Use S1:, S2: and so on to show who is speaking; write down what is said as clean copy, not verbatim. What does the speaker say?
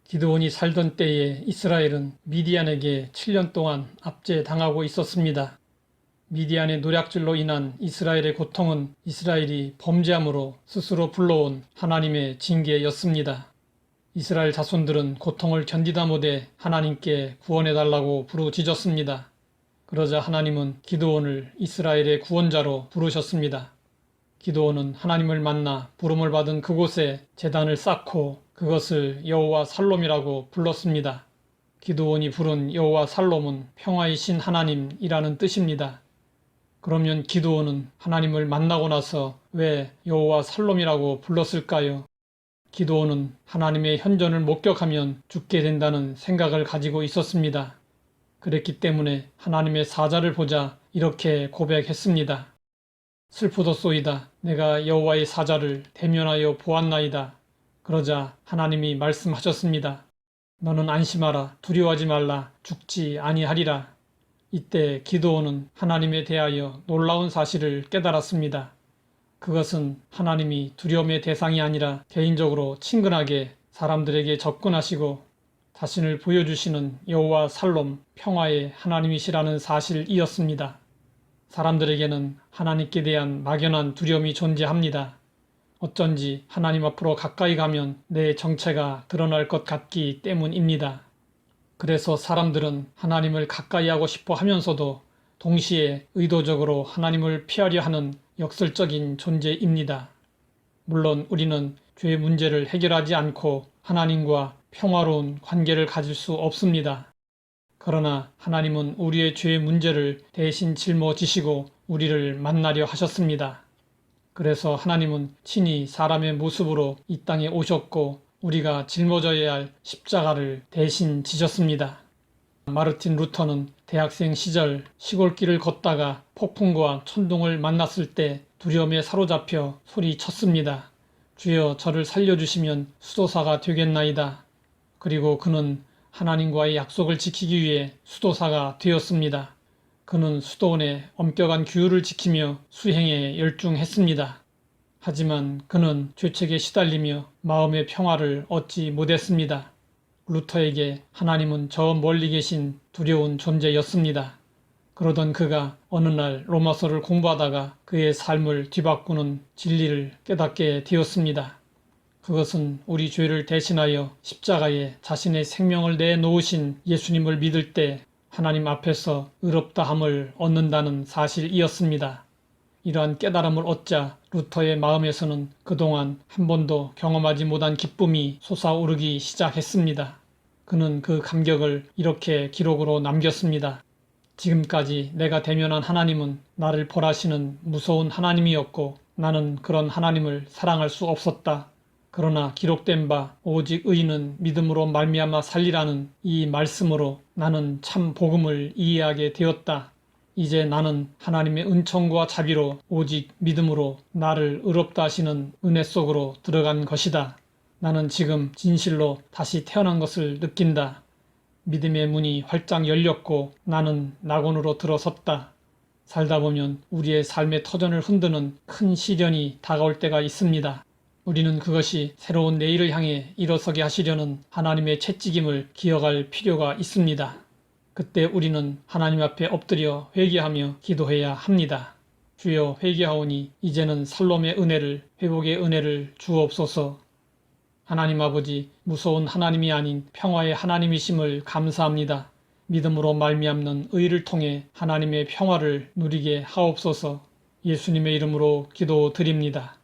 S1: 기드온이 살던 때에 이스라엘은 미디안에게 7년 동안 압제당하고 있었습니다. 미디안의 노략질로 인한 이스라엘의 고통은 이스라엘이 범죄함으로 스스로 불러온 하나님의 징계였습니다. 이스라엘 자손들은 고통을 견디다 못해 하나님께 구원해달라고 부르짖었습니다. 그러자 하나님은 기드온을 이스라엘의 구원자로 부르셨습니다. 기드온은 하나님을 만나 부름을 받은 그곳에 제단을 쌓고 그것을 여호와 살롬이라고 불렀습니다. 기드온이 부른 여호와 살롬은 평화의 신 하나님이라는 뜻입니다. 그러면 기드온은 하나님을 만나고 나서 왜 여호와 살롬이라고 불렀을까요? 기드온은 하나님의 현존을 목격하면 죽게 된다는 생각을 가지고 있었습니다. 그랬기 때문에 하나님의 사자를 보자 이렇게 고백했습니다. 슬프도소이다. 내가 여호와의 사자를 대면하여 보았나이다. 그러자 하나님이 말씀하셨습니다. 너는 안심하라. 두려워하지 말라. 죽지 아니하리라. 이때 기드온은 하나님에 대하여 놀라운 사실을 깨달았습니다. 그것은 하나님이 두려움의 대상이 아니라 개인적으로 친근하게 사람들에게 접근하시고 자신을 보여주시는 여호와 살롬, 평화의 하나님이시라는 사실이었습니다. 사람들에게는 하나님께 대한 막연한 두려움이 존재합니다. 어쩐지 하나님 앞으로 가까이 가면 내 정체가 드러날 것 같기 때문입니다. 그래서 사람들은 하나님을 가까이 하고 싶어 하면서도 동시에 의도적으로 하나님을 피하려 하는 역설적인 존재입니다. 물론 우리는 죄의 문제를 해결하지 않고 하나님과 평화로운 관계를 가질 수 없습니다. 그러나 하나님은 우리의 죄의 문제를 대신 짊어지시고 우리를 만나려 하셨습니다. 그래서 하나님은 친히 사람의 모습으로 이 땅에 오셨고 우리가 짊어져야 할 십자가를 대신 지셨습니다. 마르틴 루터는 대학생 시절 시골길을 걷다가 폭풍과 천둥을 만났을 때 두려움에 사로잡혀 소리쳤습니다. 주여 저를 살려주시면 수도사가 되겠나이다. 그리고 그는 하나님과의 약속을 지키기 위해 수도사가 되었습니다. 그는 수도원의 엄격한 규율을 지키며 수행에 열중했습니다. 하지만 그는 죄책에 시달리며 마음의 평화를 얻지 못했습니다. 루터에게 하나님은 저 멀리 계신 두려운 존재였습니다. 그러던 그가 어느 날 로마서를 공부하다가 그의 삶을 뒤바꾸는 진리를 깨닫게 되었습니다. 그것은 우리 죄를 대신하여 십자가에 자신의 생명을 내놓으신 예수님을 믿을 때 하나님 앞에서 의롭다함을 얻는다는 사실이었습니다. 이러한 깨달음을 얻자 루터의 마음에서는 그동안 한 번도 경험하지 못한 기쁨이 솟아오르기 시작했습니다. 그는 그 감격을 이렇게 기록으로 남겼습니다. 지금까지 내가 대면한 하나님은 나를 벌하시는 무서운 하나님이었고 나는 그런 하나님을 사랑할 수 없었다. 그러나 기록된 바 오직 의인은 믿음으로 말미암아 살리라는 이 말씀으로 나는 참 복음을 이해하게 되었다. 이제 나는 하나님의 은총과 자비로 오직 믿음으로 나를 의롭다 하시는 은혜 속으로 들어간 것이다. 나는 지금 진실로 다시 태어난 것을 느낀다. 믿음의 문이 활짝 열렸고 나는 낙원으로 들어섰다. 살다 보면 우리의 삶의 터전을 흔드는 큰 시련이 다가올 때가 있습니다. 우리는 그것이 새로운 내일을 향해 일어서게 하시려는 하나님의 채찍임을 기억할 필요가 있습니다. 그때 우리는 하나님 앞에 엎드려 회개하며 기도해야 합니다. 주여 회개하오니 이제는 살롬의 은혜를 회복의 은혜를 주옵소서. 하나님 아버지 무서운 하나님이 아닌 평화의 하나님이심을 감사합니다. 믿음으로 말미암는 의를 통해 하나님의 평화를 누리게 하옵소서. 예수님의 이름으로 기도드립니다.